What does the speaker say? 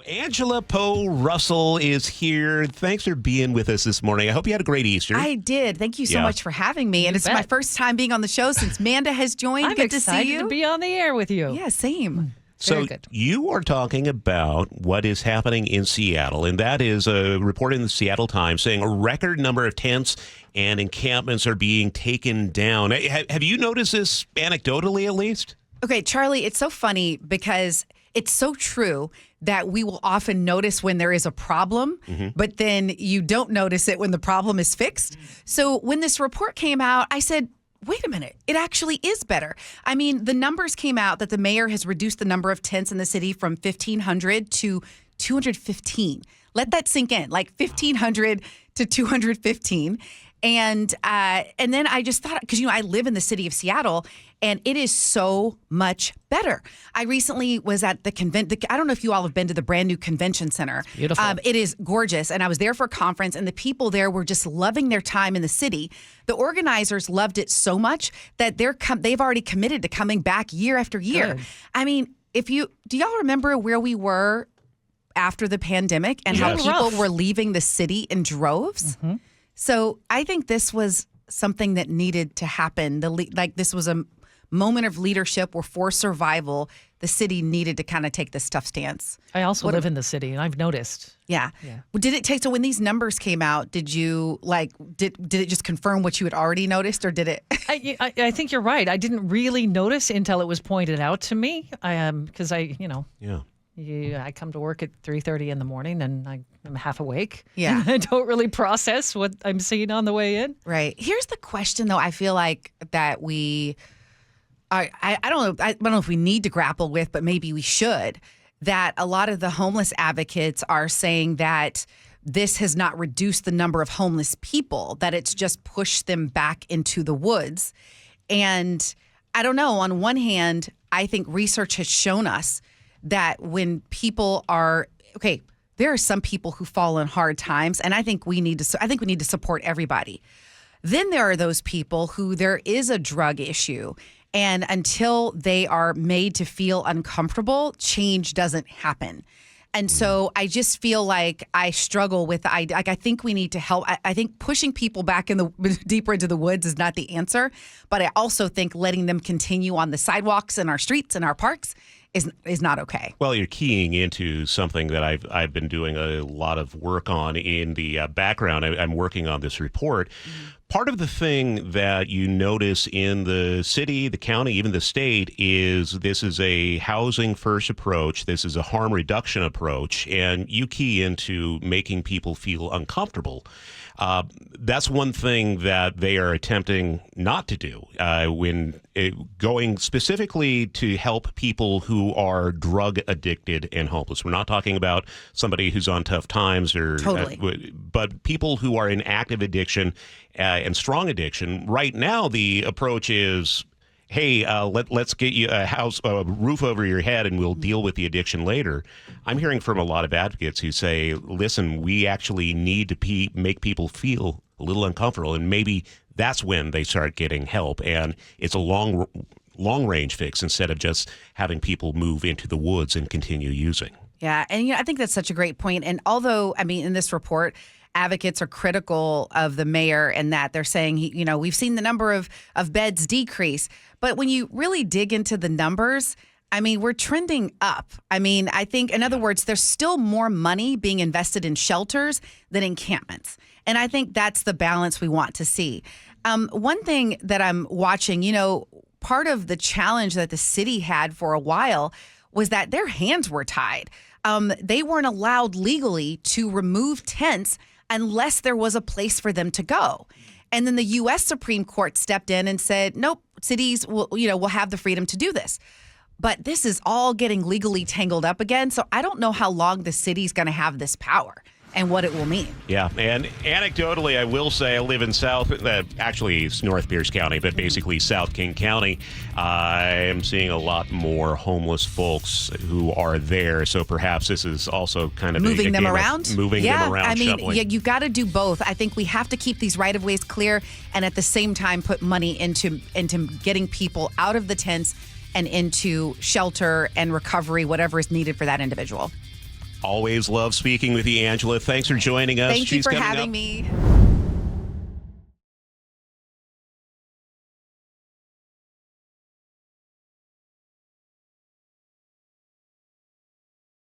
Angela Poe Russell is here. Thanks for being with us this morning. I hope you had a great Easter. I did. Thank you so much for having me. And it's my first time being on the show since Manda has joined. I'm Good to see excited you. to be on the air with you. Yeah, same. So you are talking about what is happening in Seattle, and that is a report in the Seattle Times saying a record number of tents and encampments are being taken down. Have you noticed this anecdotally, at least? Okay, Charlie, it's so funny because it's so true that we will often notice when there is a problem, but then you don't notice it when the problem is fixed. So when this report came out, I said, wait a minute, it actually is better. I mean, the numbers came out that the mayor has reduced the number of tents in the city from 1,500 to 215. Let that sink in, like 1,500 to 215. And then I just thought, because, I live in the city of Seattle, and it is so much better. I recently was at the convention. I don't know if you all have been to the brand new convention center. Beautiful. It is gorgeous. And I was there for a conference, and the people there were just loving their time in the city. The organizers loved it so much that they've already committed to coming back year after year. Good. I mean, do y'all remember where we were after the pandemic and how people were leaving the city in droves? Mm-hmm. So I think this was something that needed to happen. This was a moment of leadership where, for survival, the city needed to kind of take this tough stance. I also live in the city, and I've noticed. Yeah. Did it take? So when these numbers came out, did you did it just confirm what you had already noticed, or did it? I think you're right. I didn't really notice until it was pointed out to me. Because I come to work at 3:30 in the morning, and I'm half awake. Yeah. I don't really process what I'm seeing on the way in. Right. Here's the question, though. I feel like that I don't know if we need to grapple with, but maybe we should. That a lot of the homeless advocates are saying that this has not reduced the number of homeless people, that it's just pushed them back into the woods. And I don't know. On one hand, I think research has shown us that when people are there are some people who fall in hard times, and I think we need to support everybody. Then there are those people who there is a drug issue, and until they are made to feel uncomfortable, change doesn't happen. And so I just feel like I struggle with I think we need to help. I think pushing people back deeper into the woods is not the answer, but I also think letting them continue on the sidewalks and our streets and our parks is not okay. Well, you're keying into something that I've been doing a lot of work on in the background. I'm working on this report. Part of the thing that you notice in the city, the county, even the state is this is a housing first approach. This is a harm reduction approach, and you key into making people feel uncomfortable. That's one thing that they are attempting not to do when going specifically to help people who are drug addicted and homeless. We're not talking about somebody who's on tough times but people who are in active addiction and strong addiction. Right now, the approach is, hey, let's get you a roof over your head, and we'll deal with the addiction later. I'm hearing from a lot of advocates who say, listen, we actually need to make people feel a little uncomfortable, and maybe that's when they start getting help. And it's a long-range fix instead of just having people move into the woods and continue using. Yeah, and I think that's such a great point. And although, in this report, advocates are critical of the mayor and that they're saying, we've seen the number of beds decrease. But when you really dig into the numbers, we're trending up. I think, in other words, there's still more money being invested in shelters than encampments. And I think that's the balance we want to see. One thing that I'm watching, part of the challenge that the city had for a while was that their hands were tied. They weren't allowed legally to remove tents unless there was a place for them to go. And then the U.S. Supreme Court stepped in and said, nope, cities will have the freedom to do this. But this is all getting legally tangled up again. So I don't know how long the city's going to have this power and what it will mean. Yeah, and anecdotally, I will say I live in actually it's North Pierce County, but basically South King County. I am seeing a lot more homeless folks who are there, so perhaps this is also kind of moving them around. Shuffling. You've got to do both. I think we have to keep these right-of-ways clear and at the same time put money into getting people out of the tents and into shelter and recovery, whatever is needed for that individual. Always love speaking with you, Angela. Thanks for joining us. Thank you She's for coming having up me.